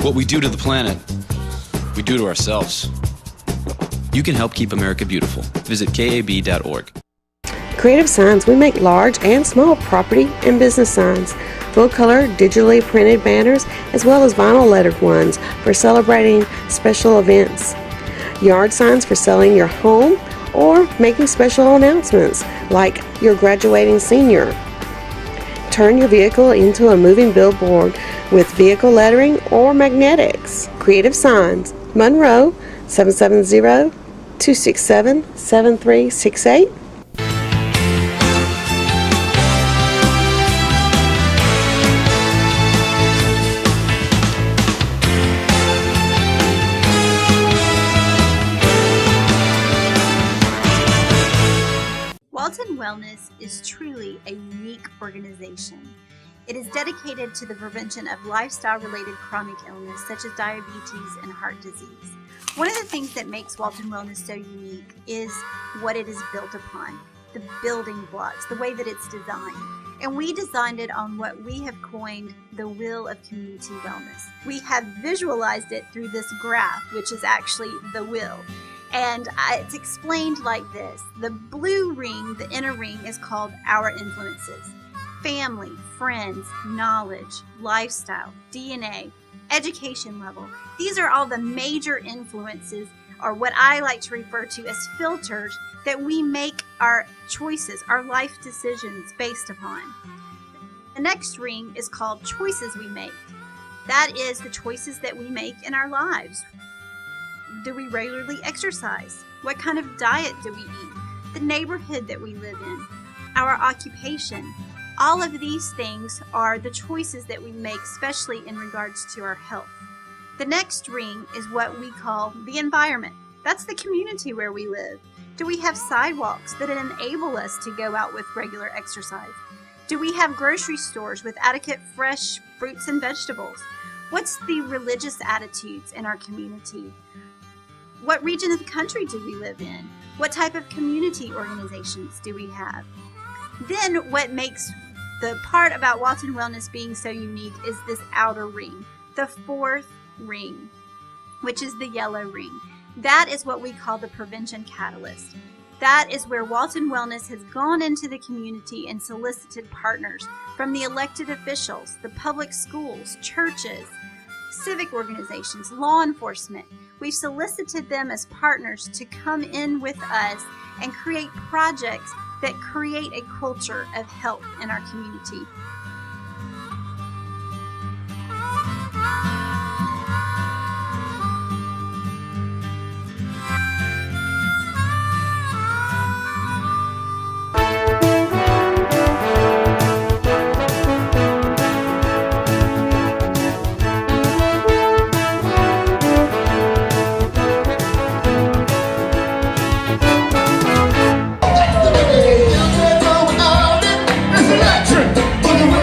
What we do to the planet, we do to ourselves. You can help keep America beautiful. Visit KAB.org. Creative Signs, we make large and small property and business signs, full-color, digitally printed banners, as well as vinyl lettered ones for celebrating special events. Yard signs for selling your home or making special announcements like your graduating senior. Turn your vehicle into a moving billboard with vehicle lettering or magnetics. Creative Signs, Monroe, 770-267-7368. Walton Wellness is truly a unique organization. It is dedicated to the prevention of lifestyle-related chronic illness such as diabetes and heart disease. One of the things that makes Walton Wellness so unique is what it is built upon, the building blocks, the way that it's designed. And we designed it on what we have coined the wheel of community wellness. We have visualized it through this graph, which is actually the wheel. And it's explained like this. The blue ring, the inner ring, is called our influences. Family, friends, knowledge, lifestyle, DNA, education level. These are all the major influences, or what I like to refer to as filters, that we make our choices, our life decisions based upon. The next ring is called choices we make. That is the choices that we make in our lives. Do we regularly exercise? What kind of diet do we eat? The neighborhood that we live in, our occupation. All of these things are the choices that we make, especially in regards to our health. The next ring is what we call the environment. That's the community where we live. Do we have sidewalks that enable us to go out with regular exercise? Do we have grocery stores with adequate fresh fruits and vegetables? What's the religious attitudes in our community? What region of the country do we live in? What type of community organizations do we have? Then what makes the part about Walton Wellness being so unique is this outer ring, the fourth ring, which is the yellow ring. That is what we call the prevention catalyst. That is where Walton Wellness has gone into the community and solicited partners from the elected officials, the public schools, churches, civic organizations, law enforcement. We've solicited them as partners to come in with us and create projects that create a culture of health in our community. Put the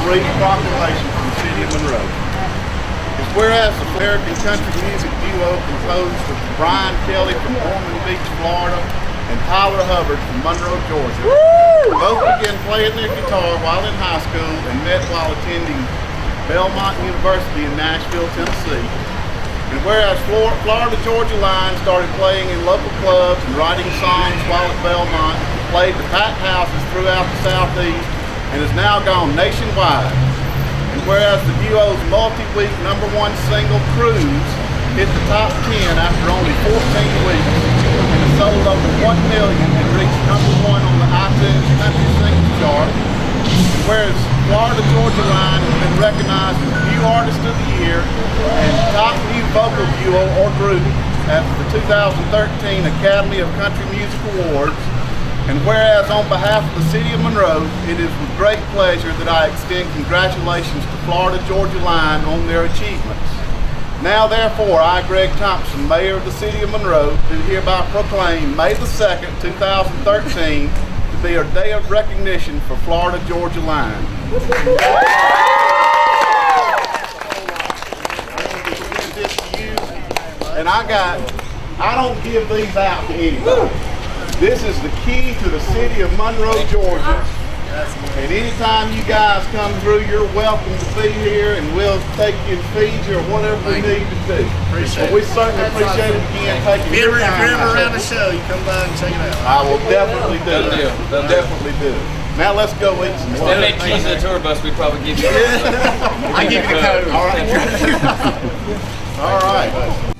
read a proclamation from the city of Monroe. It's whereas the American country music duo composed of Brian Kelly from Ormond Beach, Florida, and Tyler Hubbard from Monroe, Georgia. Both began playing their guitar while in high school and met while attending Belmont University in Nashville, Tennessee. And whereas Florida Georgia Line started playing in local clubs and writing songs while at Belmont, played to packed houses throughout the Southeast, and has now gone nationwide. And whereas the duo's multi-week #1 single, Cruise, hit the top 10 after only 14 weeks, and has sold over 1 million and reached #1 on the iTunes Country Singles Chart. And whereas Florida Georgia Line has been recognized as New Artist of the Year and Top New Vocal Duo or Group at the 2013 Academy of Country Music Awards. And whereas on behalf of the city of Monroe, it is with great pleasure that I extend congratulations to Florida Georgia Line on their achievements. Now therefore, I, Greg Thompson, Mayor of the city of Monroe, do hereby proclaim May the 2nd, 2013 to be a day of recognition for Florida Georgia Line. And I don't give these out to anybody. This is the key to the city of Monroe, Georgia. And anytime you guys come through, you're welcome to be here, and we'll take you and feed you or whatever we need to do. Appreciate it. We certainly appreciate it again. Taking your time. If you're ever around the show, you come by and check it out. I will definitely do it. Definitely do it. Now let's go eat some lunch. They make cheese in the tour bus, we'd probably give you. I give you the code. All right. All right.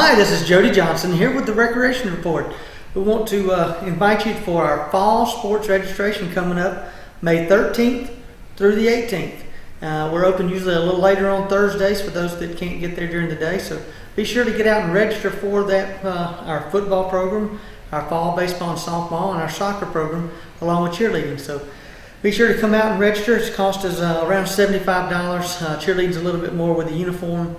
Hi, this is Jody Johnson here with the Recreation Report. We want to invite you for our fall sports registration coming up May 13th through the 18th. We're open usually a little later on Thursdays for those that can't get there during the day, so be sure to get out and register for that, our football program, our fall baseball and softball, and our soccer program along with cheerleading. So be sure to come out and register. It's cost us around $75. Cheerleading's a little bit more with the uniform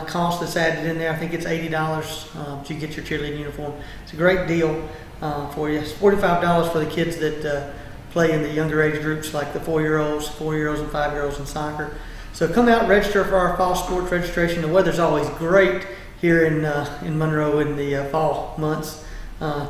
cost that's added in there. I think it's $80 to get your cheerleading uniform. It's a great deal for you. It's $45 for the kids that play in the younger age groups, like the 4-year-olds and 5-year-olds in soccer. So come out and register for our fall sports registration. The weather's always great here in Monroe in the fall months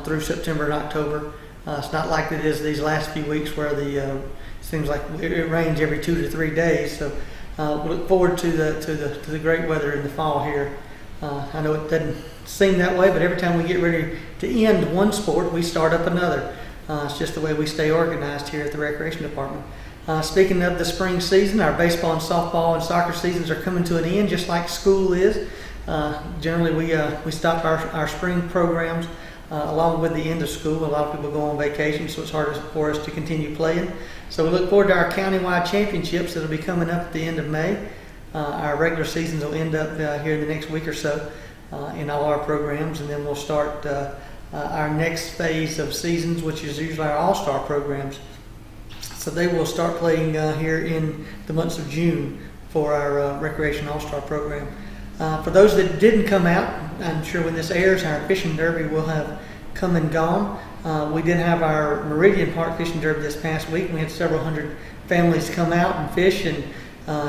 through September and October. It's not like it is these last few weeks where it seems like it rains every 2 to 3 days. So we look forward to the great weather in the fall here. I know it doesn't seem that way, but every time we get ready to end one sport, we start up another. It's just the way we stay organized here at the Recreation Department. Speaking of the spring season, our baseball and softball and soccer seasons are coming to an end, just like school is. Generally, we stop our spring programs along with the end of school. A lot of people go on vacation, so it's harder for us to continue playing. So we look forward to our countywide championships that will be coming up at the end of May. Our regular seasons will end up here in the next week or so in all our programs, and then we'll start our next phase of seasons, which is usually our all-star programs. So they will start playing here in the months of June for our Recreation All-Star program. For those that didn't come out, I'm sure when this airs, our fishing derby will have come and gone. We did have our Meridian Park Fishing Derby this past week. We had several hundred families come out and fish and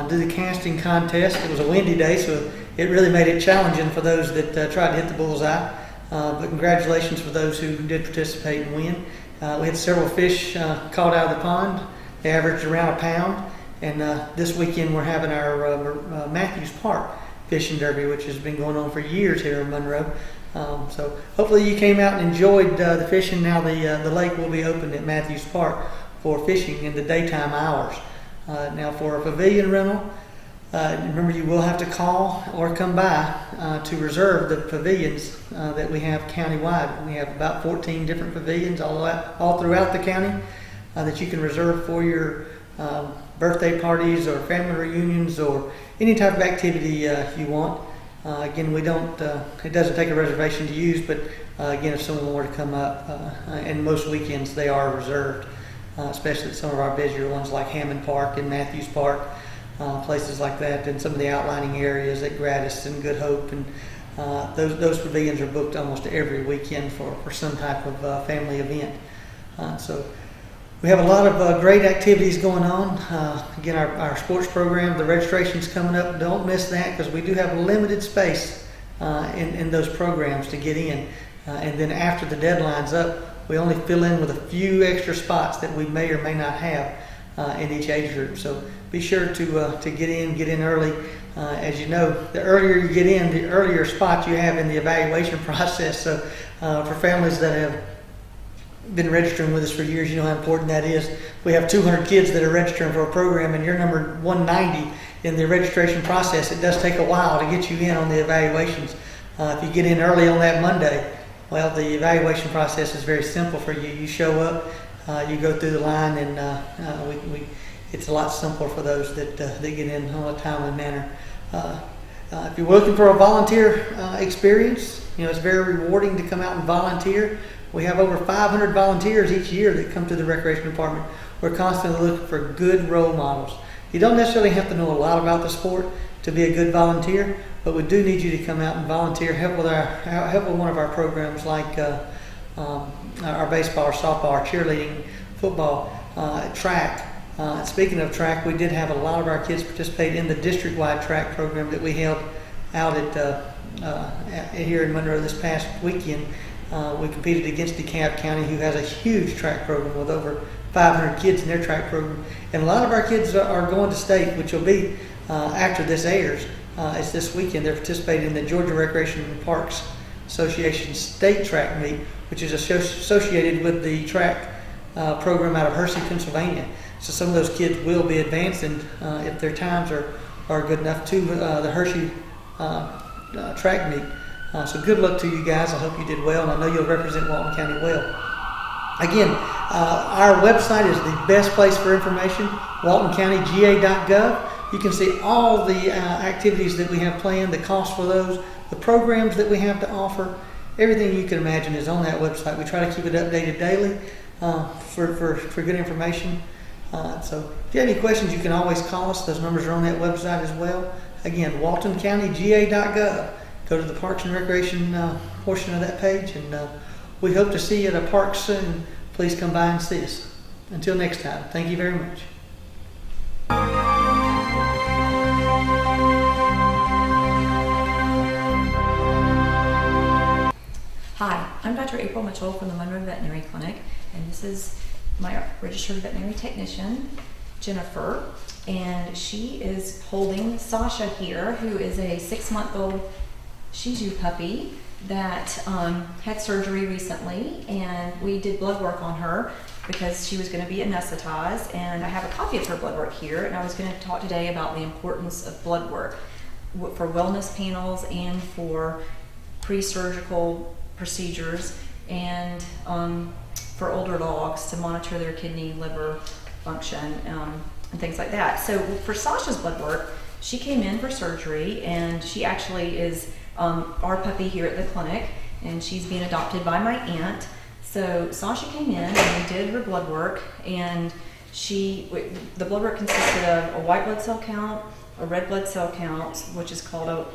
do the casting contest. It was a windy day, so it really made it challenging for those that tried to hit the bullseye. But congratulations for those who did participate and win. We had several fish caught out of the pond. They averaged around a pound. And this weekend we're having our Matthews Park Fishing Derby, which has been going on for years here in Monroe. So hopefully you came out and enjoyed the fishing. Now the lake will be open at Matthews Park for fishing in the daytime hours. Now for a pavilion rental, remember you will have to call or come by to reserve the pavilions that we have countywide. We have about 14 different pavilions all throughout the county that you can reserve for your birthday parties or family reunions or any type of activity you want. Again, we don't. It doesn't take a reservation to use, but again, if someone were to come up, and most weekends they are reserved, especially at some of our busier ones like Hammond Park and Matthews Park, places like that, and some of the outlining areas at Gratis and Good Hope, and those pavilions are booked almost every weekend for some type of family event. So we have a lot of great activities going on. Again, our sports program, the registration's coming up. Don't miss that, because we do have limited space in those programs to get in. And then after the deadline's up, we only fill in with a few extra spots that we may or may not have in each age group. So be sure to get in early. As you know, the earlier you get in, the earlier spot you have in the evaluation process. So for families that have been registering with us for years, you know how important that is. We have 200 kids that are registering for a program, and you're number 190 in the registration process. It does take a while to get you in on the evaluations. If you get in early on that Monday, well, the evaluation process is very simple for you. You show up, you go through the line, and it's a lot simpler for those that get in on a timely manner. If you're looking for a volunteer experience, you know, it's very rewarding to come out and volunteer. We have over 500 volunteers each year that come to the Recreation Department. We're constantly looking for good role models. You don't necessarily have to know a lot about the sport to be a good volunteer, but we do need you to come out and volunteer, help with one of our programs like our baseball, or softball, our cheerleading, football, track. Speaking of track, we did have a lot of our kids participate in the district-wide track program that we held out here in Monroe this past weekend. We competed against DeKalb County, who has a huge track program with over 500 kids in their track program. And a lot of our kids are going to state, which will be after this airs. It's this weekend. They're participating in the Georgia Recreation and Parks Association State Track Meet, which is associated with the track program out of Hershey, Pennsylvania. So some of those kids will be advancing if their times are good enough to the Hershey track meet. So good luck to you guys. I hope you did well, and I know you'll represent Walton County well. Again, our website is the best place for information, waltoncountyga.gov. You can see all the activities that we have planned, the cost for those, the programs that we have to offer. Everything you can imagine is on that website. We try to keep it updated daily for good information. So if you have any questions, you can always call us. Those numbers are on that website as well. Again, waltoncountyga.gov. Go to the Parks and Recreation portion of that page, and we hope to see you at a park soon. Please come by and see us. Until next time, thank you very much. Hi, I'm Dr. April Mitchell from the Monroe Veterinary Clinic, and this is my registered veterinary technician, Jennifer, and she is holding Sasha here, who is a 6-month-old Shih Tzu puppy that had surgery recently, and we did blood work on her because she was going to be anesthetized, and I have a copy of her blood work here, and I was going to talk today about the importance of blood work for wellness panels and for pre-surgical procedures, and for older dogs to monitor their kidney, liver function, and things like that. So for Sasha's blood work, she came in for surgery, and she actually is our puppy here at the clinic, and she's being adopted by my aunt. So Sasha came in and we did her blood work, and the blood work consisted of a white blood cell count, a red blood cell count, which is called a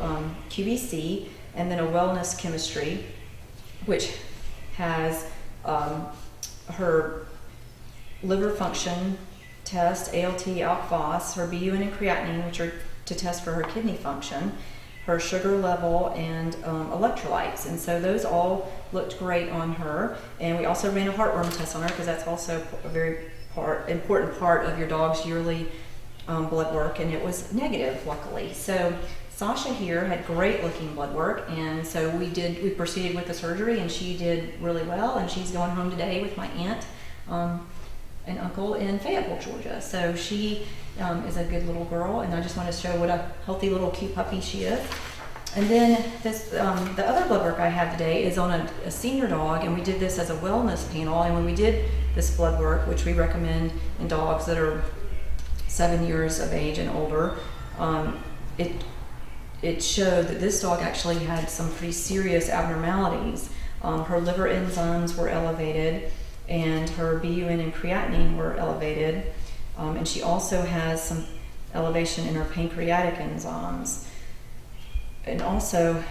QBC, and then a wellness chemistry, which has her liver function test, ALT, ALK phos, her BUN and creatinine, which are to test for her kidney function, her sugar level, and electrolytes. And so those all looked great on her. And we also ran a heartworm test on her, because that's also a very important part of your dog's yearly blood work, and it was negative, luckily. So Sasha here had great looking blood work, and so we proceeded with the surgery, and she did really well, and she's going home today with my aunt and uncle in Fayetteville, Georgia. So she is a good little girl, and I just want to show what a healthy little cute puppy she is. And then the other blood work I have today is on a senior dog, and we did this as a wellness panel. And when we did this blood work, which we recommend in dogs that are 7 years of age and older, it showed that this dog actually had some pretty serious abnormalities. Her liver enzymes were elevated, and her BUN and creatinine were elevated, and she also has some elevation in her pancreatic enzymes. And also,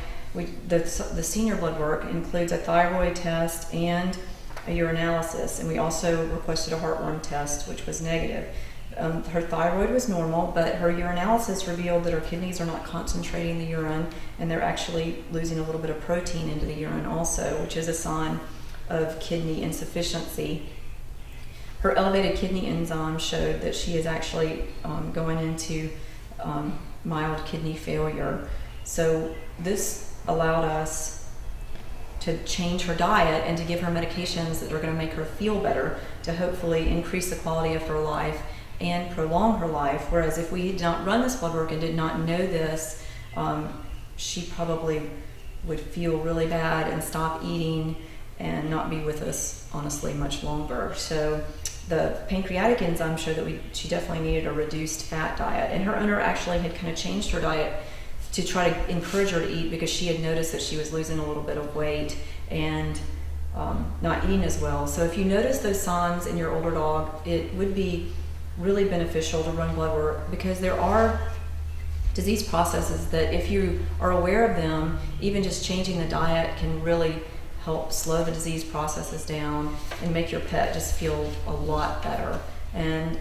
the senior blood work includes a thyroid test and a urinalysis, and we also requested a heartworm test, which was negative. Her thyroid was normal, but her urinalysis revealed that her kidneys are not concentrating the urine, and they're actually losing a little bit of protein into the urine also, which is a sign of kidney insufficiency. Her elevated kidney enzyme showed that she is actually going into mild kidney failure. So this allowed us to change her diet and to give her medications that are going to make her feel better, to hopefully increase the quality of her life and prolong her life. Whereas if we did not run this blood work and did not know this, she probably would feel really bad and stop eating and not be with us, honestly, much longer. So the pancreatic enzyme showed that she definitely needed a reduced fat diet, and her owner actually had kind of changed her diet to try to encourage her to eat, because she had noticed that she was losing a little bit of weight and not eating as well. So if you notice those signs in your older dog, it would be really beneficial to run blood work, because there are disease processes that, if you are aware of them, even just changing the diet can really help slow the disease processes down and make your pet just feel a lot better. And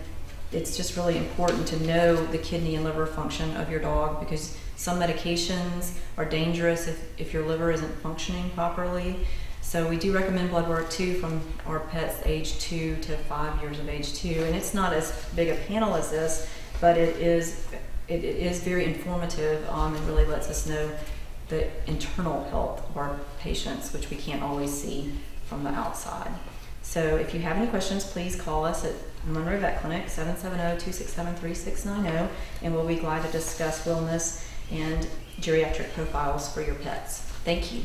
it's just really important to know the kidney and liver function of your dog, because some medications are dangerous if your liver isn't functioning properly. So we do recommend blood work too from our pets age 2 to 5 years of age too. And it's not as big a panel as this, but it is very informative and really lets us know the internal health of our patients, which we can't always see from the outside. So if you have any questions, please call us at Monroe Vet Clinic, 770-267-3690, and we'll be glad to discuss wellness and geriatric profiles for your pets. Thank you.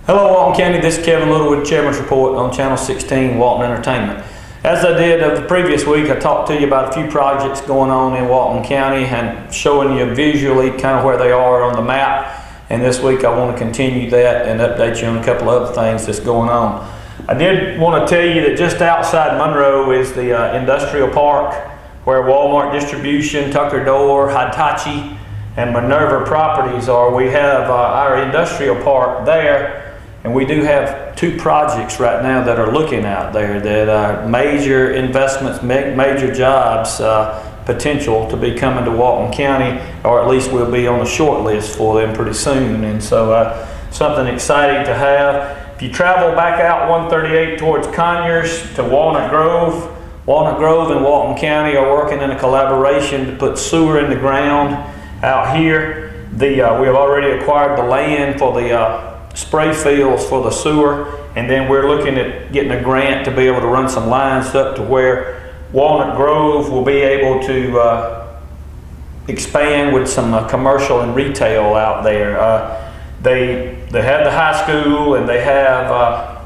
Hello Walton County, this is Kevin Littlewood, Chairman's Report on Channel 16, Walton Entertainment. As I did of the previous week, I talked to you about a few projects going on in Walton County and showing you visually kind of where they are on the map. And this week I want to continue that and update you on a couple other things that's going on. I did want to tell you that just outside Monroe is the industrial park where Walmart Distribution, Tucker Door, Hitachi, and Minerva Properties are. We have our industrial park there. And we do have two projects right now that are looking out there that are major investments, major jobs, potential to be coming to Walton County, or at least we'll be on the short list for them pretty soon. And so something exciting to have. If you travel back out 138 towards Conyers to Walnut Grove and Walton County are working in a collaboration to put sewer in the ground out here. We have already acquired the land for the spray fields for the sewer, and then we're looking at getting a grant to be able to run some lines up to where Walnut Grove will be able to expand with some commercial and retail out there. They have the high school and they have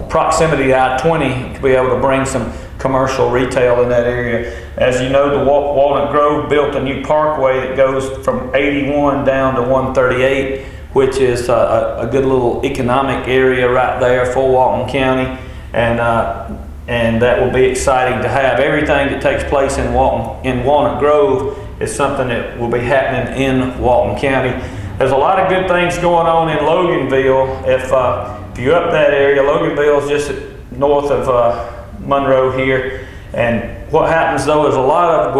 proximity to I-20 to be able to bring some commercial retail in that area. As you know, the Walnut Grove built a new parkway that goes from 81 down to 138, which is a good little economic area right there for Walton County, and that will be exciting to have. Everything that takes place in Walnut Grove is something that will be happening in Walton County. There's a lot of good things going on in Loganville. If you're up that area, Loganville is just north of Monroe here, and what happens though is a lot of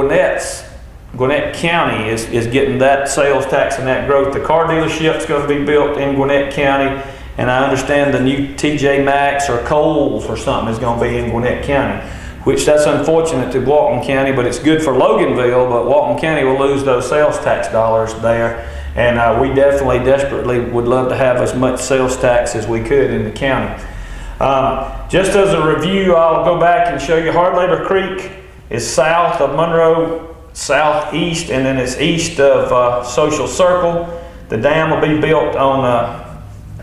Gwinnett County is getting that sales tax and that growth. The car dealership's going to be built in Gwinnett County, and I understand the new TJ Maxx or Kohl's or something is going to be in Gwinnett County, which that's unfortunate to Walton County, but it's good for Loganville, but Walton County will lose those sales tax dollars there, and we desperately would love to have as much sales tax as we could in the county. Just as a review, I'll go back and show you Hard Labor Creek is south of Monroe, southeast, and then it's east of Social Circle. The dam will be built on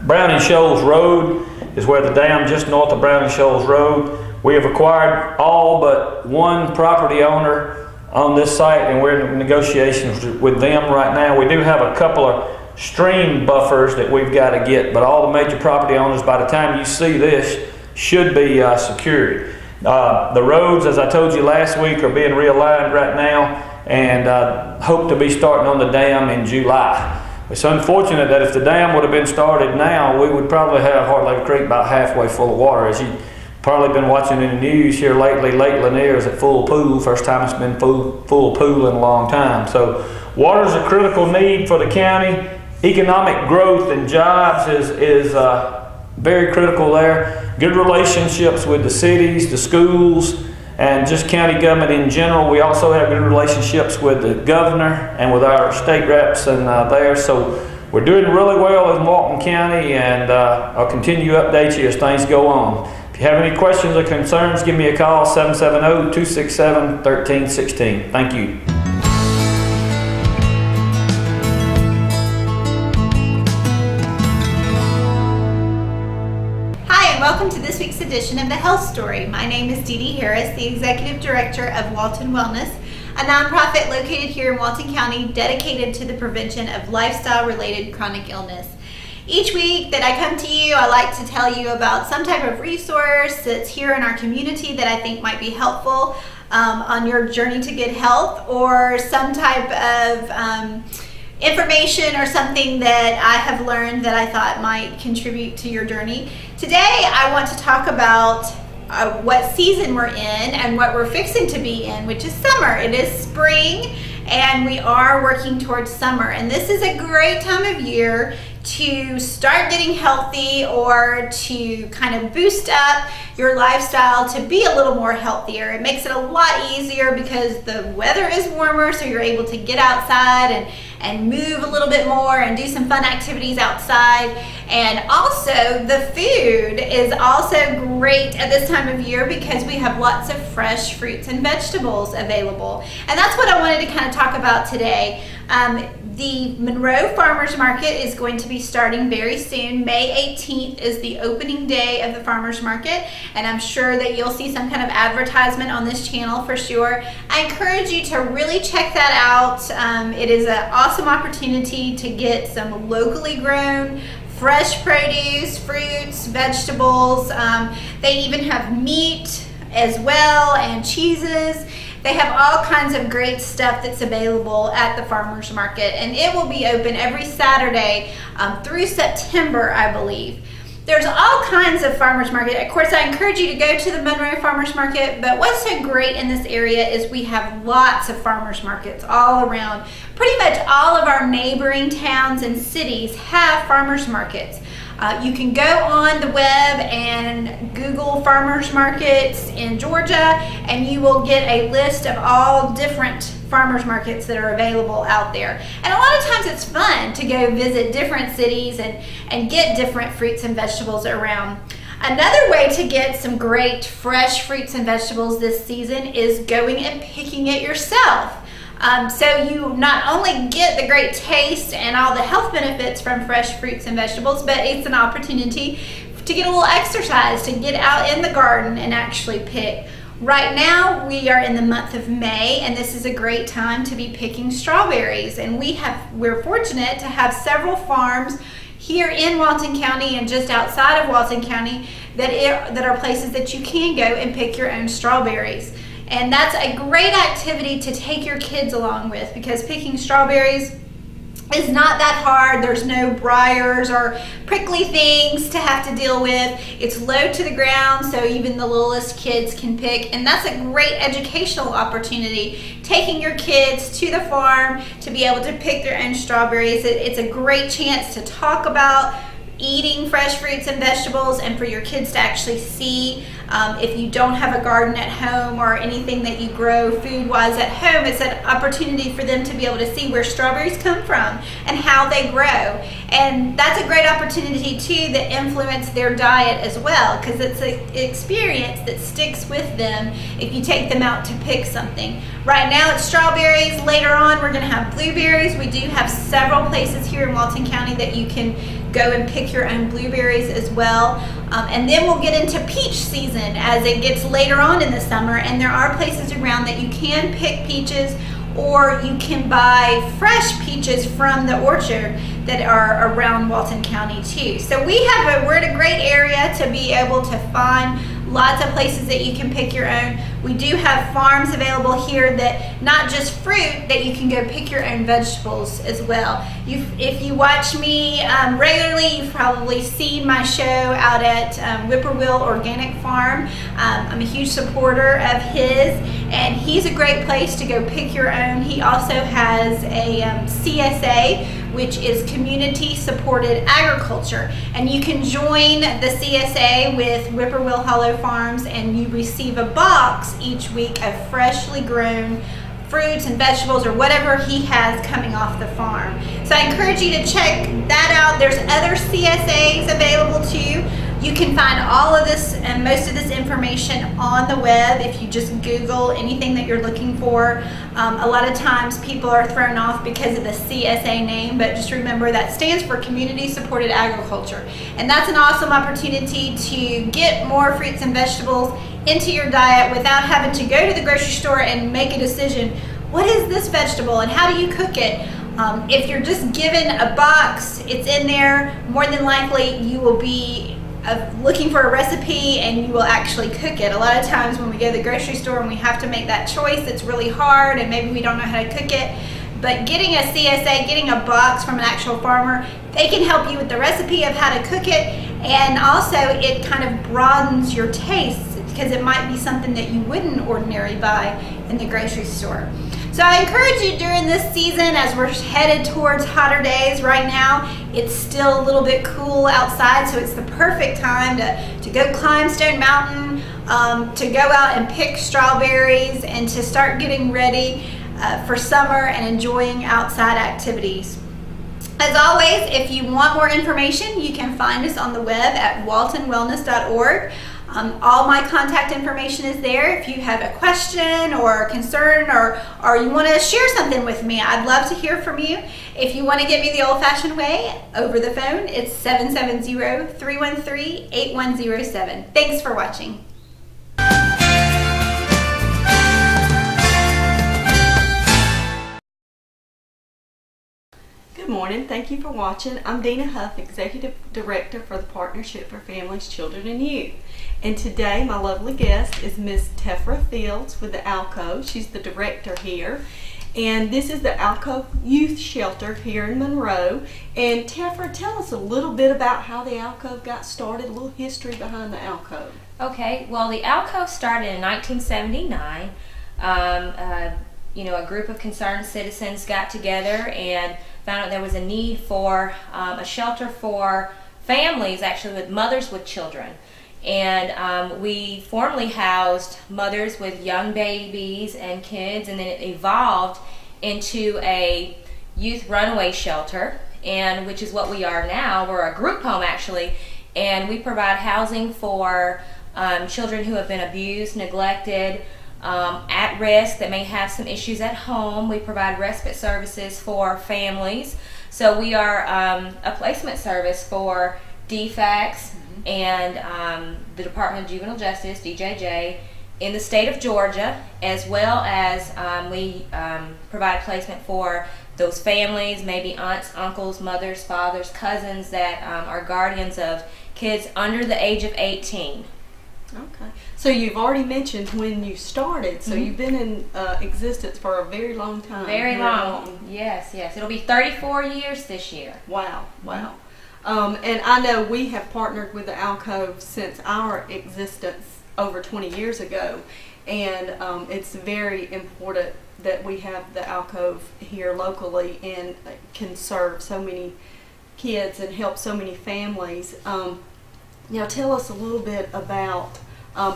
Browning Shoals Road is where the dam, just north of Browning Shoals Road. We have acquired all but one property owner on this site, and we're in negotiations with them right now. We do have a couple of stream buffers that we've got to get, but all the major property owners, by the time you see this, should be secured. The roads, as I told you last week, are being realigned right now, and hope to be starting on the dam in July. It's unfortunate that if the dam would have been started now, we would probably have Hard Labor Creek about halfway full of water. As you've probably been watching in the news here lately, Lake Lanier is at full pool. First time it's been full pool in a long time. So water is a critical need for the county. Economic growth and jobs is very critical there. Good relationships with the cities, the schools, and just county government in general. We also have good relationships with the governor and with our state reps and there. So we're doing really well in Walton County, and I'll continue to update you as things go on. If you have any questions or concerns, give me a call, 770-267-1316. Thank you. Welcome to this week's edition of The Health Story. My name is Dee Dee Harris, the Executive Director of Walton Wellness, a nonprofit located here in Walton County dedicated to the prevention of lifestyle-related chronic illness. Each week that I come to you, I like to tell you about some type of resource that's here in our community that I think might be helpful on your journey to good health, or some type of information or something that I have learned that I thought might contribute to your journey. Today I want to talk about what season we're in and what we're fixing to be in, which is summer. It is spring and we are working towards summer, and this is a great time of year to start getting healthy or to kind of boost up your lifestyle to be a little more healthier. It makes it a lot easier because the weather is warmer, so you're able to get outside and move a little bit more and do some fun activities outside. And also the food is also great at this time of year because we have lots of fresh fruits and vegetables available. And that's what I wanted to kind of talk about today. The Monroe Farmers Market is going to be starting very soon. May 18th is the opening day of the Farmers Market, and I'm sure that you'll see some kind of advertisement on this channel for sure. I encourage you to really check that out. It is an awesome opportunity to get some locally grown fresh produce, fruits, vegetables. They even have meat as well and cheeses. They have all kinds of great stuff that's available at the Farmers Market, and it will be open every Saturday through September, I believe. There's all kinds of farmers market. Of course, I encourage you to go to the Monroe Farmers Market, but what's so great in this area is we have lots of farmers markets all around. Pretty much all of our neighboring towns and cities have farmers markets. You can go on the web and Google farmers markets in Georgia, and you will get a list of all different farmers markets that are available out there. And a lot of times it's fun to go visit different cities and get different fruits and vegetables around. Another way to get some great fresh fruits and vegetables this season is going and picking it yourself. So you not only get the great taste and all the health benefits from fresh fruits and vegetables, but it's an opportunity to get a little exercise, to get out in the garden and actually pick. Right now we are in the month of May, and this is a great time to be picking strawberries, and we're fortunate to have several farms here in Walton County and just outside of Walton County that are places that you can go and pick your own strawberries. And that's a great activity to take your kids along with, because picking strawberries is not that hard. There's no briars or prickly things to have to deal with. It's low to the ground, so even the littlest kids can pick, and that's a great educational opportunity, taking your kids to the farm to be able to pick their own strawberries. It's a great chance to talk about eating fresh fruits and vegetables, and for your kids to actually see. If you don't have a garden at home or anything that you grow food-wise at home, it's an opportunity for them to be able to see where strawberries come from and how they grow. And that's a great opportunity too that influence their diet as well, because it's an experience that sticks with them if you take them out to pick something. Right now it's strawberries. Later on we're going to have blueberries. We do have several places here in Walton County that you can go and pick your own blueberries as well. And then we'll get into peach season as it gets later on in the summer, and there are places around that you can pick peaches, or you can buy fresh peaches from the orchard that are around Walton County too. So we're in a great area to be able to find lots of places that you can pick your own. We do have farms available here that not just fruit, that you can go pick your own vegetables as well. If you watch me regularly, you've probably seen my show out at Whippoorwill Organic Farm. I'm a huge supporter of his, and he's a great place to go pick your own. He also has a CSA, which is Community Supported Agriculture, and you can join the CSA with Whippoorwill Hollow Farms, and you receive a box each week of freshly grown fruits and vegetables or whatever he has coming off the farm. So I encourage you to check that out. There's other CSAs available to you. You can find all of this and most of this information on the web if you just Google anything that you're looking for. A lot of times people are thrown off because of the CSA name, but just remember that stands for Community Supported Agriculture. And that's an awesome opportunity to get more fruits and vegetables into your diet without having to go to the grocery store and make a decision. What is this vegetable and how do you cook it? If you're just given a box, it's in there, more than likely you will be looking for a recipe and you will actually cook it. A lot of times when we go to the grocery store and we have to make that choice, it's really hard and maybe we don't know how to cook it. But getting a CSA, getting a box from an actual farmer, they can help you with the recipe of how to cook it, and also it kind of broadens your tastes because it might be something that you wouldn't ordinarily buy in the grocery store. So I encourage you during this season, as we're headed towards hotter days right now, it's still a little bit cool outside, so it's the perfect time to go climb Stone Mountain, to go out and pick strawberries and to start getting ready for summer and enjoying outside activities. As always, if you want more information, you can find us on the web at waltonwellness.org. All my contact information is there. If you have a question or a concern or you want to share something with me, I'd love to hear from you. If you want to get me the old-fashioned way, over the phone, it's 770-313-8107. Thanks for watching. Good morning. Thank you for watching. I'm Dina Huff, Executive Director for the Partnership for Families, Children, and Youth. And today my lovely guest is Miss Tefra Fields with the Alcove. She's the director here. And this is the Alcove Youth Shelter here in Monroe. And Tefra, tell us a little bit about how the Alcove got started, a little history behind the Alcove. Okay, well, the Alcove started in 1979. A group of concerned citizens got together and found out there was a need for a shelter for families, actually with mothers with children. And we formerly housed mothers with young babies and kids, and then it evolved into a youth runaway shelter, and which is what we are now. We're a group home actually, and we provide housing for children who have been abused, neglected, at risk, that may have some issues at home. We provide respite services for families. So we are a placement service for DFACS and the Department of Juvenile Justice, DJJ, in the state of Georgia, as well as we provide placement for those families, maybe aunts, uncles, mothers, fathers, cousins that are guardians of kids under the age of 18. Okay. So you've already mentioned when you started, so you've been in existence for a very long time. Very long. Yes. It'll be 34 years this year. Wow. And I know we have partnered with the Alcove since our existence over 20 years ago, and it's very important that we have the Alcove here locally and can serve so many kids and help so many families. Now tell us a little bit about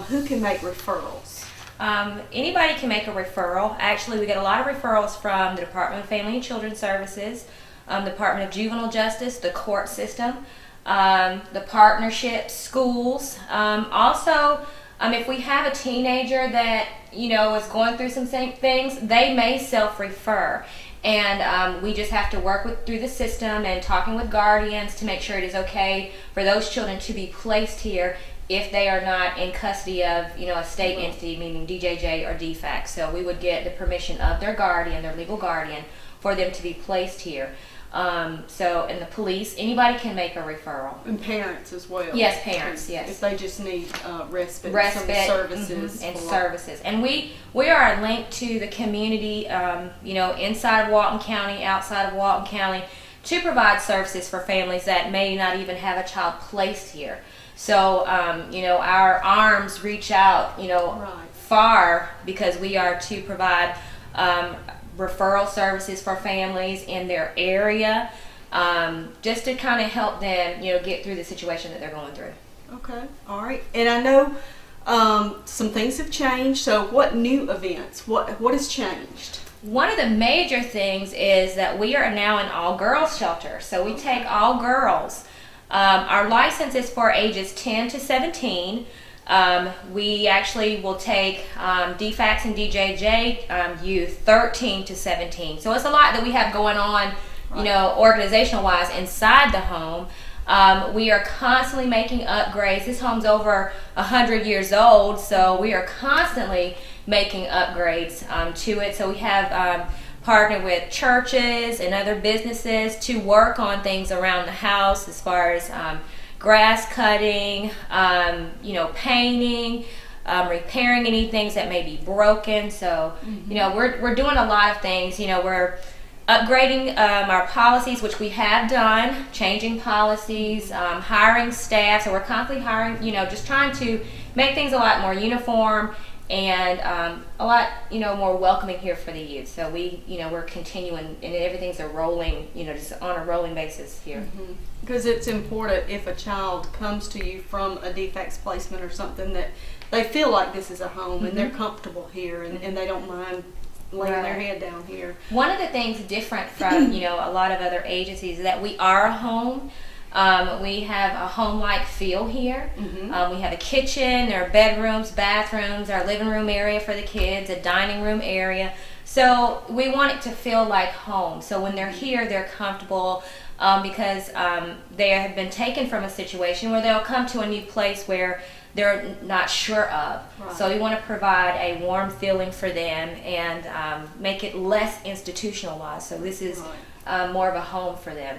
who can make referrals. Anybody can make a referral. Actually, we get a lot of referrals from the Department of Family and Children Services, the Department of Juvenile Justice, the court system, the partnership, schools. Also, if we have a teenager that is going through some things, they may self-refer. And we just have to work through the system and talking with guardians to make sure it is okay for those children to be placed here if they are not in custody of a state entity, meaning DJJ or DFAC. So we would get the permission of their guardian, their legal guardian, for them to be placed here. And the police, anybody can make a referral. And parents as well. Yes, parents, yes. If they just need respite some services. Services. And we are a link to the community, inside of Walton County, outside of Walton County, to provide services for families that may not even have a child placed here. So, our arms reach out, far, because we are to provide referral services for families in their area, just to kind of help them, get through the situation that they're going through. Okay, all right. And I know some things have changed. So, what new events? What has changed? One of the major things is that we are now an all-girls shelter. So we take all girls. Our license is for ages 10 to 17. We actually will take DFACS and DJJ youth 13 to 17. So it's a lot that we have going on, organizational wise inside the home. We are constantly making upgrades. This home's over 100 years old, so we are constantly making upgrades to it. So we have partnered with churches and other businesses to work on things around the house as far as grass cutting, painting, repairing any things that may be broken. So, we're doing a lot of things. We're upgrading our policies, which we have done, changing policies, hiring staff. So we're constantly hiring, just trying to make things a lot more uniform and a lot, more welcoming here for the youth. So we're continuing, and everything's a rolling, just on a rolling basis here. Because it's important if a child comes to you from a DFACS placement or something that they feel like this is a home and they're comfortable here and they don't mind laying their head down here. One of the things different from a lot of other agencies is that we are a home. We have a home-like feel here. We have a kitchen, there are bedrooms, bathrooms, our living room area for the kids, a dining room area. So we want it to feel like home. So when they're here, they're comfortable because they have been taken from a situation where they'll come to a new place where they're not sure of. Right. So we want to provide a warm feeling for them and make it less institutionalized. So this is more of a home for them.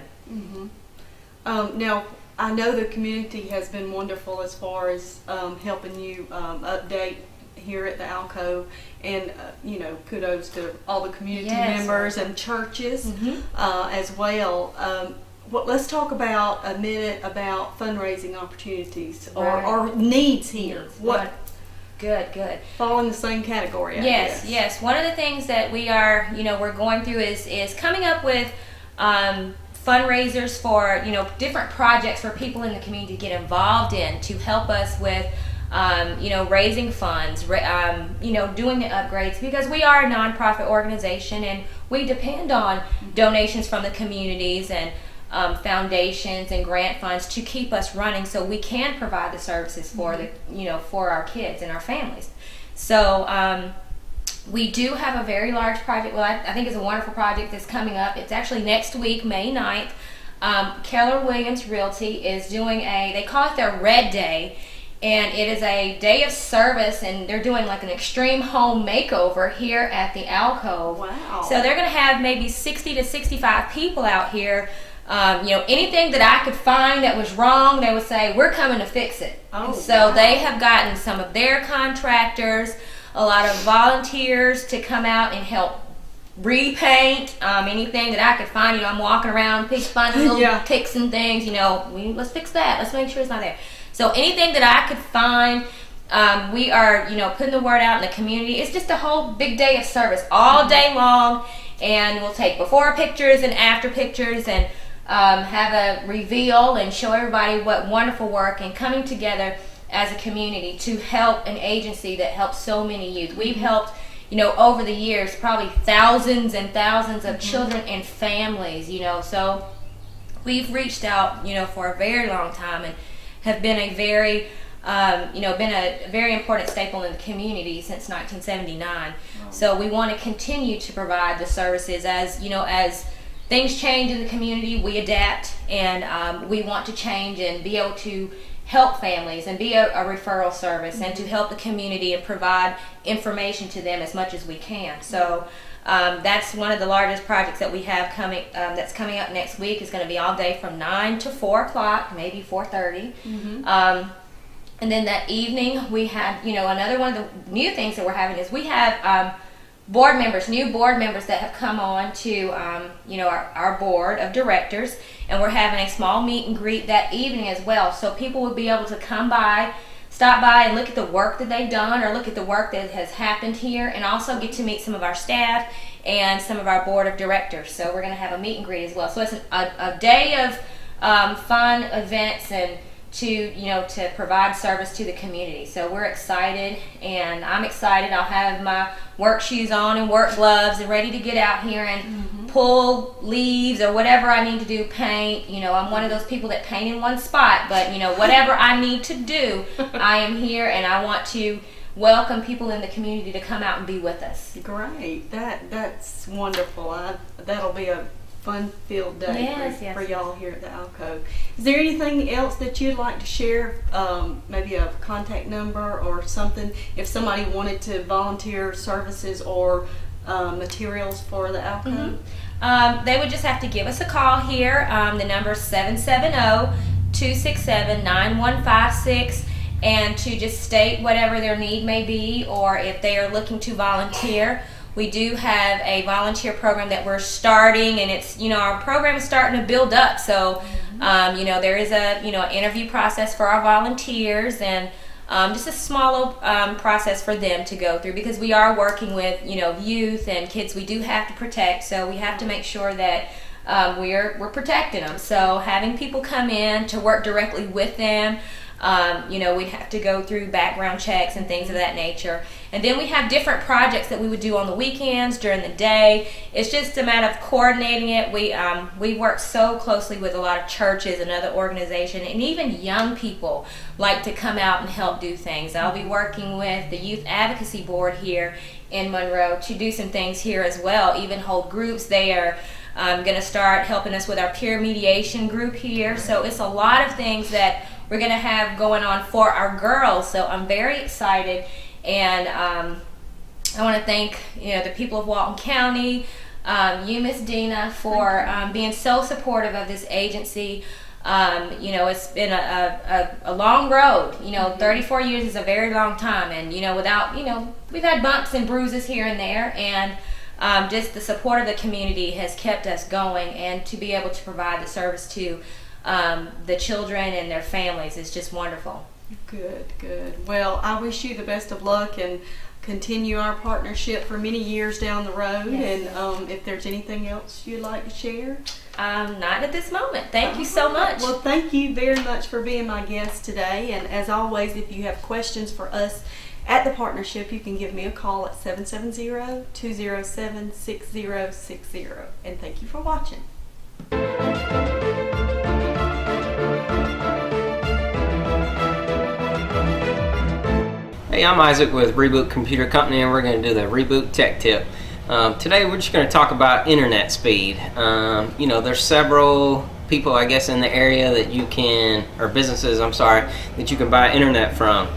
Now, I know the community has been wonderful as far as helping you update here at the Alcove, and kudos to all the community members and churches as well. Let's talk about a minute about fundraising opportunities or needs here. Good. Fall in the same category. Yes. One of the things that we are, we're going through is coming up with fundraisers for different projects for people in the community to get involved in to help us with raising funds, doing the upgrades, because we are a nonprofit organization and we depend on donations from the communities and foundations and grant funds to keep us running, so we can provide the services for for our kids and our families. So we do have a very large project. Well, I think it's a wonderful project that's coming up. It's actually next week, May 9th. Keller Williams Realty is doing they call it their Red Day, and it is a day of service, and they're doing like an extreme home makeover here at the Alcove. Wow. So they're going to have maybe 60 to 65 people out here. Anything that I could find that was wrong, they would say, we're coming to fix it. They have gotten some of their contractors, a lot of volunteers to come out and help repaint anything that I could find. I'm walking around finding little ticks and things, let's fix that, let's make sure it's not there. So anything that I could find, we are putting the word out in the community. It's just a whole big day of service all day long, and we'll take before pictures and after pictures and have a reveal and show everybody what wonderful work and coming together as a community to help an agency that helps so many youth. We've helped, over the years, probably thousands and thousands of children and families, so we've reached out, for a very long time and have been a very, been a very important staple in the community since 1979. Wow. So we want to continue to provide the services as things change in the community, we adapt, and we want to change and be able to help families and be a referral service and to help the community and provide information to them as much as we can. So that's one of the largest projects that we have coming that's coming up next week. Is going to be all day from 9 to 4 o'clock, maybe 4:30. And then that evening we had, another one of the new things that we're having is we have new board members that have come on to, our board of directors, and we're having a small meet and greet that evening as well. So people will be able to stop by and look at the work that they've done or look at the work that has happened here, and also get to meet some of our staff and some of our board of directors. So we're going to have a meet and greet as well. So it's a day of fun events and to provide service to the community. So we're excited, and I'm excited. I'll have my work shoes on and work gloves and ready to get out here and pull leaves or whatever I need to do, paint. I'm one of those people that paint in one spot, but whatever I need to do, I am here, and I want to welcome people in the community to come out and be with us. Great. That's wonderful. That'll be a fun-filled day for y'all here at the Alcove. Is there anything else that you'd like to share? Maybe a contact number or something if somebody wanted to volunteer services or materials for the Alcove? They would just have to give us a call here. The number is 770-267-9156, and to just state whatever their need may be, or if they are looking to volunteer. We do have a volunteer program that we're starting, and it's, our program is starting to build up. So, there is an interview process for our volunteers, and just a small process for them to go through, because we are working with, youth and kids we do have to protect. So we have to make sure that we're protecting them. So having people come in to work directly with them, We'd have to go through background checks and things of that nature. And then we have different projects that we would do on the weekends, during the day. It's just a matter of coordinating it. We work so closely with a lot of churches and other organizations, and even young people like to come out and help do things. I'll be working with the Youth Advocacy Board here in Monroe to do some things here as well, even hold groups. They are going to start helping us with our peer mediation group here. So it's a lot of things that we're going to have going on for our girls. So I'm very excited. And I want to thank the people of Walton County, you, Miss Dina, for being so supportive of this agency. It's been a long road. 34 years is a very long time, and we've had bumps and bruises here and there, and just the support of the community has kept us going, and to be able to provide the service to the children and their families is just wonderful. Good. Well, I wish you the best of luck and continue our partnership for many years down the road. Yes. And if there's anything else you'd like to share? Not at this moment. Thank you so much. Well, thank you very much for being my guest today. And as always, if you have questions for us at the partnership, you can give me a call at 770-207-6060. And thank you for watching. Hey, I'm Isaac with Reboot Computer Company, and we're going to do the Reboot Tech Tip. Today we're just going to talk about internet speed. There's several people, I guess, in the area that you can, or businesses, that you can buy internet from.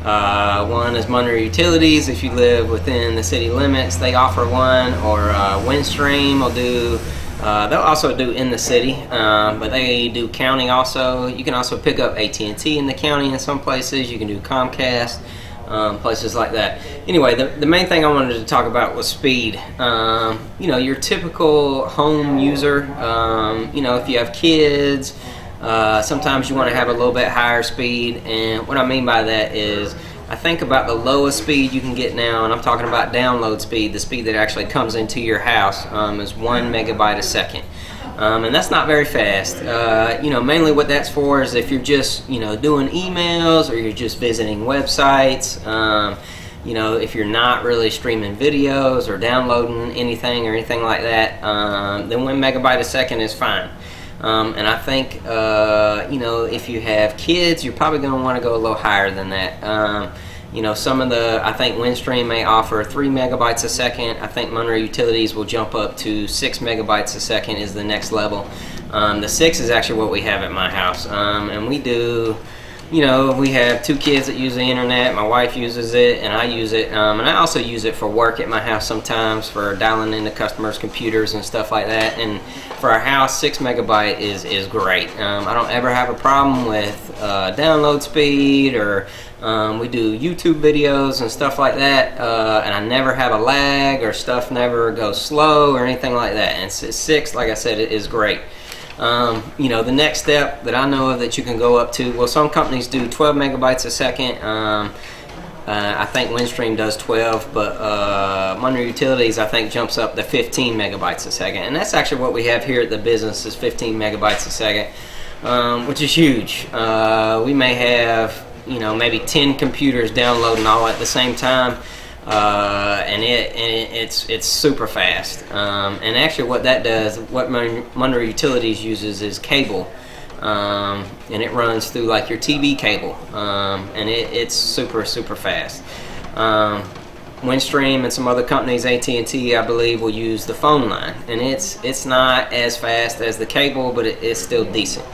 One is Monroe Utilities. If you live within the city limits, they offer one, or Windstream will do. They'll also do in the city, but they do county also. You can also pick up AT&T in the county in some places. You can do Comcast. Places like that. Anyway, the main thing I wanted to talk about was speed. Your typical home user, if you have kids, sometimes you want to have a little bit higher speed. And what I mean by that is, I think about the lowest speed you can get now, and I'm talking about download speed, the speed that actually comes into your house, is 1 megabyte a second. And that's not very fast. Mainly what that's for is if you're just, doing emails, or you're just visiting websites, if you're not really streaming videos or downloading anything like that, then 1 megabyte a second is fine. And I think, if you have kids, you're probably going to want to go a little higher than that. I think Windstream may offer 3 megabytes a second. I think Monroe Utilities will jump up to 6 megabytes a second is the next level. The 6 is actually what we have at my house. And we do, we have 2 kids that use the internet. My wife uses it, and I use it. And I also use it for work at my house sometimes, for dialing into customers' computers and stuff like that. And for our house, 6 megabyte is great. I don't ever have a problem with download speed, or we do YouTube videos and stuff like that, and I never have a lag, or stuff never goes slow or anything like that. And 6, like I said, it is great. The next step that I know of that you can go up to, well, some companies do 12 megabytes a second. I think Windstream does 12, but Monroe Utilities, I think, jumps up to 15 megabytes a second. And that's actually what we have here at the business, is 15 megabytes a second, which is huge. We may have maybe 10 computers downloading all at the same time, and it's super fast. And actually, what that does, what Monroe Utilities uses, is cable, and it runs through like your TV cable, and it's super fast. Windstream and some other companies, AT&T, I believe, will use the phone line, and it's not as fast as the cable, but it's still decent.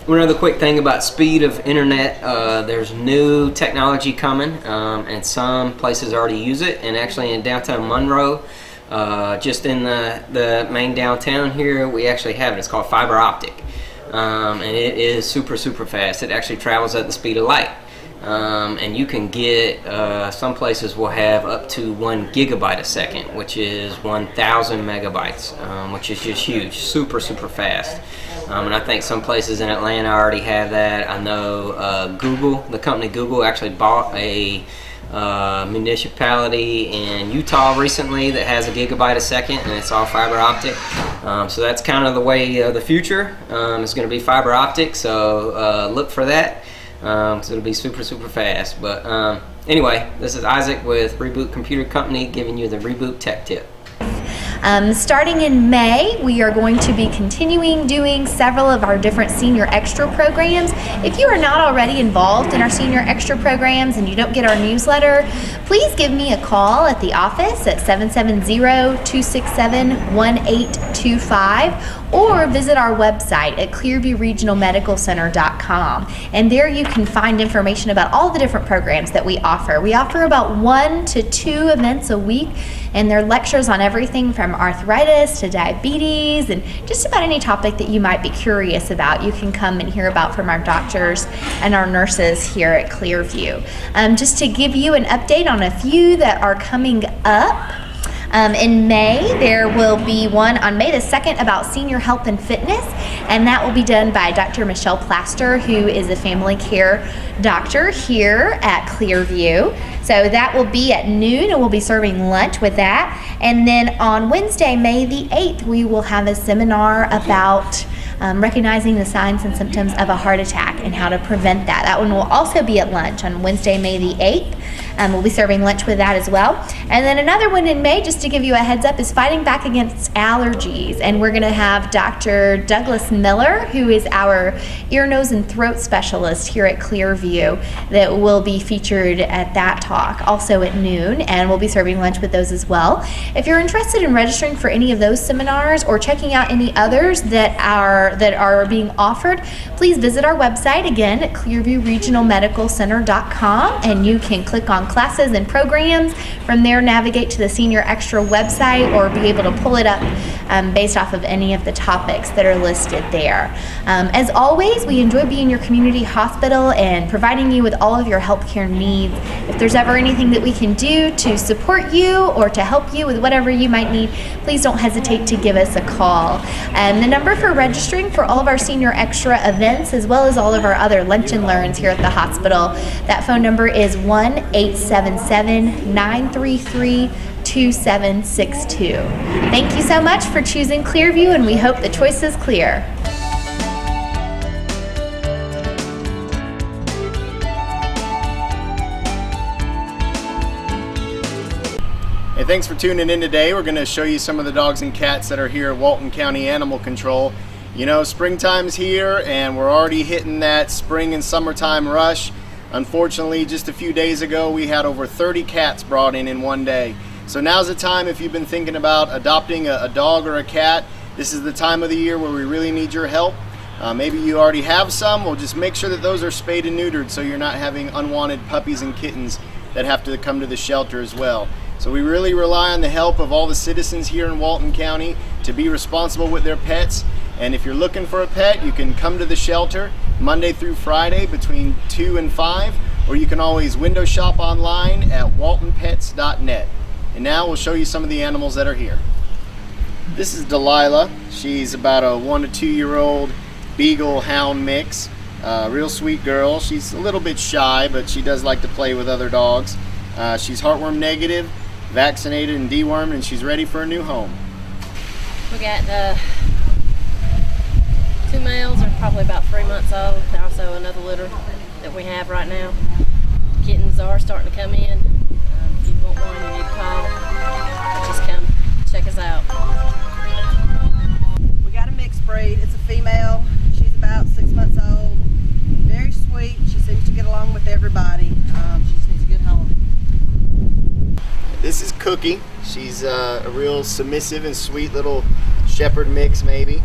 One other quick thing about speed of internet, there's new technology coming, and some places already use it. And actually in downtown Monroe, just in the main downtown here, we actually have it. It's called fiber optic, and it is super fast. It actually travels at the speed of light, and you can get, some places will have up to 1 gigabyte a second, which is 1,000 megabytes, which is just huge, super fast. And I think some places in Atlanta already have that. I know Google, the company Google, actually bought a municipality in Utah recently that has a gigabyte a second, and it's all fiber optic. So that's kind of the way of the future. It's going to be fiber optic, so look for that. So it'll be super fast. But anyway, this is Isaac with Reboot Computer Company giving you the Reboot Tech Tip. Starting in May, we are going to be continuing doing several of our different Senior Extra programs. If you are not already involved in our Senior Extra programs and you don't get our newsletter, please give me a call at the office at 770-267-1825 or visit our website at clearviewregionalmedicalcenter.com. And there you can find information about all the different programs that we offer. We offer about 1 to 2 events a week, and they're lectures on everything from arthritis to diabetes and just about any topic that you might be curious about. You can come and hear about from our doctors and our nurses here at Clearview. Just to give you an update on a few that are coming up. In May, there will be one on May the 2nd about senior health and fitness, and that will be done by Dr. Michelle Plaster, who is a family care doctor here at Clearview. So that will be at noon, and we'll be serving lunch with that. And then on Wednesday, May the 8th, we will have a seminar about recognizing the signs and symptoms of a heart attack and how to prevent that. That one will also be at lunch on Wednesday, May the 8th. We'll be serving lunch with that as well. And then another one in May, just to give you a heads up, is fighting back against allergies. And we're going to have Dr. Douglas Miller, who is our ear, nose, and throat specialist here at Clearview, that will be featured at that talk also at noon. And we'll be serving lunch with those as well. If you're interested in registering for any of those seminars or checking out any others that are being offered, please visit our website again at clearviewregionalmedicalcenter.com, and you can click on classes and programs. From there, navigate to the Senior Extra website or be able to pull it up based off of any of the topics that are listed there. As always, we enjoy being your community hospital and providing you with all of your healthcare needs. If there's ever anything that we can do to support you or to help you with whatever you might need, please don't hesitate to give us a call. The number for registering for all of our Senior Extra events, as well as all of our other lunch and learns here at the hospital, that phone number is 1-877-933-2762. Thank you so much for choosing Clearview, and we hope the choice is clear. Hey, thanks for tuning in today. We're going to show you some of the dogs and cats that are here at Walton County Animal Control. You know, springtime's here and we're already hitting that spring and summertime rush. Unfortunately, just a few days ago, we had over 30 cats brought in one day. So now's the time, if you've been thinking about adopting a dog or a cat, this is the time of the year where we really need your help. Maybe you already have some. Well, just make sure that those are spayed and neutered so you're not having unwanted puppies and kittens that have to come to the shelter as well. So we really rely on the help of all the citizens here in Walton County to be responsible with their pets. And if you're looking for a pet, you can come to the shelter Monday through Friday between 2 and 5, or you can always window shop online at waltonpets.net. And now we'll show you some of the animals that are here. This is Delilah. She's about a 1 to 2 year old Beagle Hound mix. Real sweet girl. She's a little bit shy, but she does like to play with other dogs. She's heartworm negative, vaccinated and dewormed, and she's ready for a new home. We got 2 males are probably about 3 months old. Also another litter that we have right now. Kittens are starting to come in. If you want one, you need to call. Just come check us out. We got a mixed breed. It's a female. She's about 6 months old. Very sweet. She seems to get along with everybody. She just needs a good home. This is Cookie. She's a real submissive and sweet little shepherd mix maybe.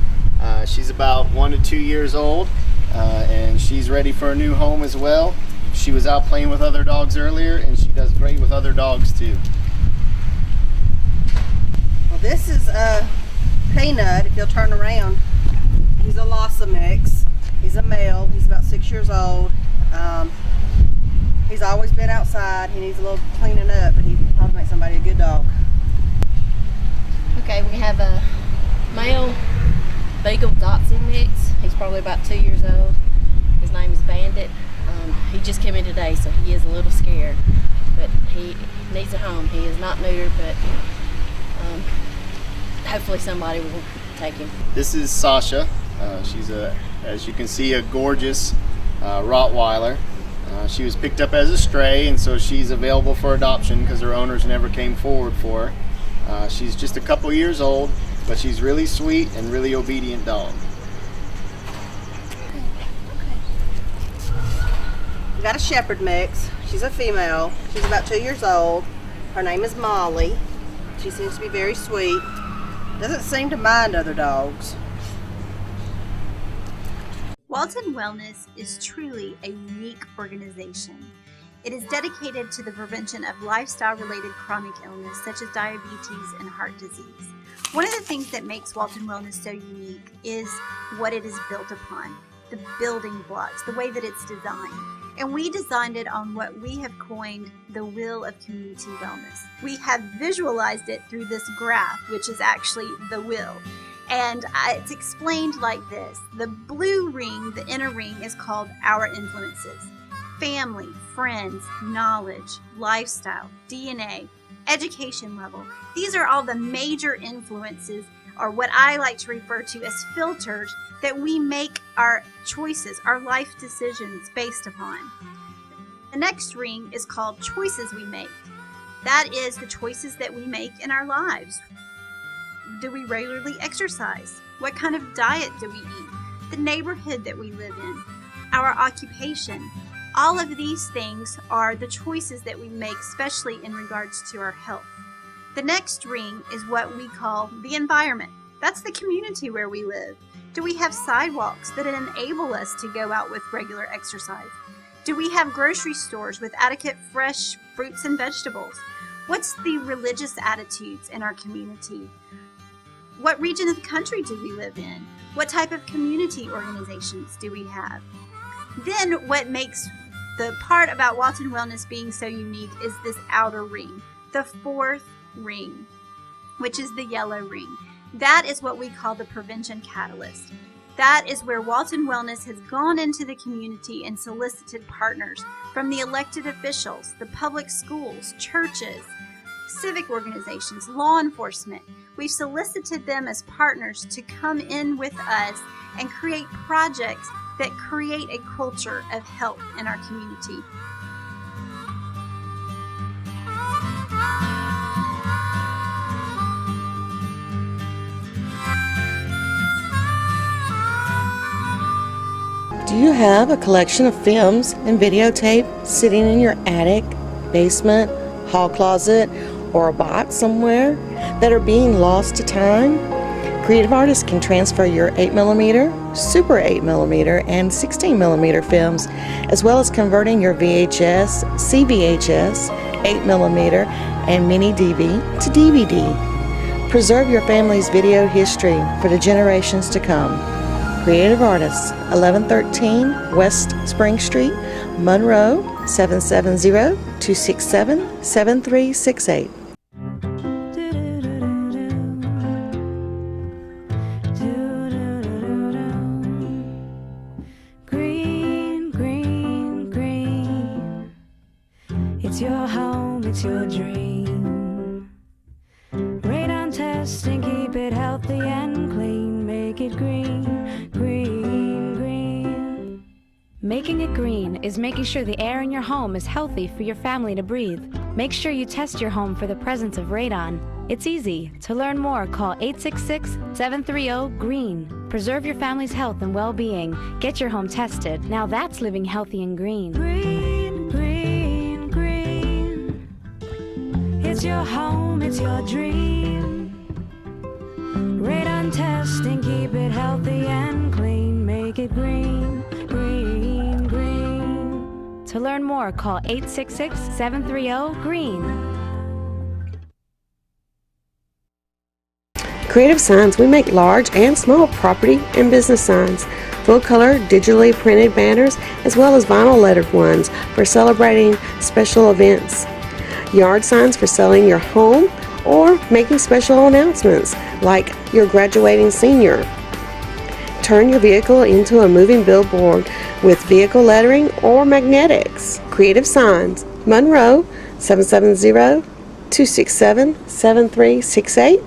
She's about 1 to 2 years old, and she's ready for a new home as well. She was out playing with other dogs earlier, and she does great with other dogs too. Well, this is Peanut, if you'll turn around. He's a Lhasa mix. He's a male. He's about 6 years old. He's always been outside. He needs a little cleaning up, but he'd probably make somebody a good dog. Okay, we have a male Beagle Dachshund mix. He's probably about 2 years old. His name is Bandit. He just came in today, so he is a little scared, but he needs a home. He is not neutered, but hopefully somebody will take him. This is Sasha. She's as you can see, a gorgeous Rottweiler. She was picked up as a stray, and so she's available for adoption because her owners never came forward for her. She's just a couple years old, but she's really sweet and really obedient dog. We got a shepherd mix. She's a female. She's about 2 years old. Her name is Molly. She seems to be very sweet. Doesn't seem to mind other dogs. Walton Wellness is truly a unique organization. It is dedicated to the prevention of lifestyle-related chronic illness such as diabetes and heart disease. One of the things that makes Walton Wellness so unique is what it is built upon, the building blocks, the way that it's designed. And we designed it on what we have coined the wheel of community wellness. We have visualized it through this graph, which is actually the wheel. And it's explained like this. The blue ring, the inner ring, is called our influences. Family, friends, knowledge, lifestyle, DNA, education level. These are all the major influences, or what I like to refer to as filters, that we make our choices, our life decisions based upon. The next ring is called choices we make. That is the choices that we make in our lives. Do we regularly exercise? What kind of diet do we eat? The neighborhood that we live in, our occupation. All of these things are the choices that we make, especially in regards to our health. The next ring is what we call the environment. That's the community where we live. Do we have sidewalks that enable us to go out with regular exercise? Do we have grocery stores with adequate fresh fruits and vegetables? What's the religious attitudes in our community? What region of the country do we live in? What type of community organizations do we have? Then what makes the part about Walton Wellness being so unique is this outer ring, the fourth ring, which is the yellow ring. That is what we call the prevention catalyst. That is where Walton Wellness has gone into the community and solicited partners from the elected officials, the public schools, churches, civic organizations, law enforcement. We've solicited them as partners to come in with us and create projects that create a culture of health in our community. Do you have a collection of films and videotape sitting in your attic, basement, hall closet, or a box somewhere that are being lost to time? Creative artists can transfer your 8mm, Super 8mm, and 16mm films, as well as converting your VHS, CVHS, 8mm, and mini DV to DVD. Preserve your family's video history for the generations to come. Creative Artists, 1113 West Spring Street, Monroe, 770-267-7368. Green, green, green. It's your home, it's your dream. Radon test and keep it healthy and clean. Make it green, green, green. Making it green is making sure the air in your home is healthy for your family to breathe. Make sure you test your home for the presence of radon. It's easy. To learn more, call 866-730-GREEN. Preserve your family's health and well-being. Get your home tested. Now that's living healthy and green. Green, green, green. It's your home, it's your dream. Radon test and keep it healthy and clean. Make it green, green, green. To learn more, call 866-730-GREEN. Creative Signs, we make large and small property and business signs, full color, digitally printed banners, as well as vinyl lettered ones for celebrating special events. Yard signs for selling your home or making special announcements like your graduating senior. Turn your vehicle into a moving billboard with vehicle lettering or magnetics. Creative Signs, Monroe, 770-267-7368.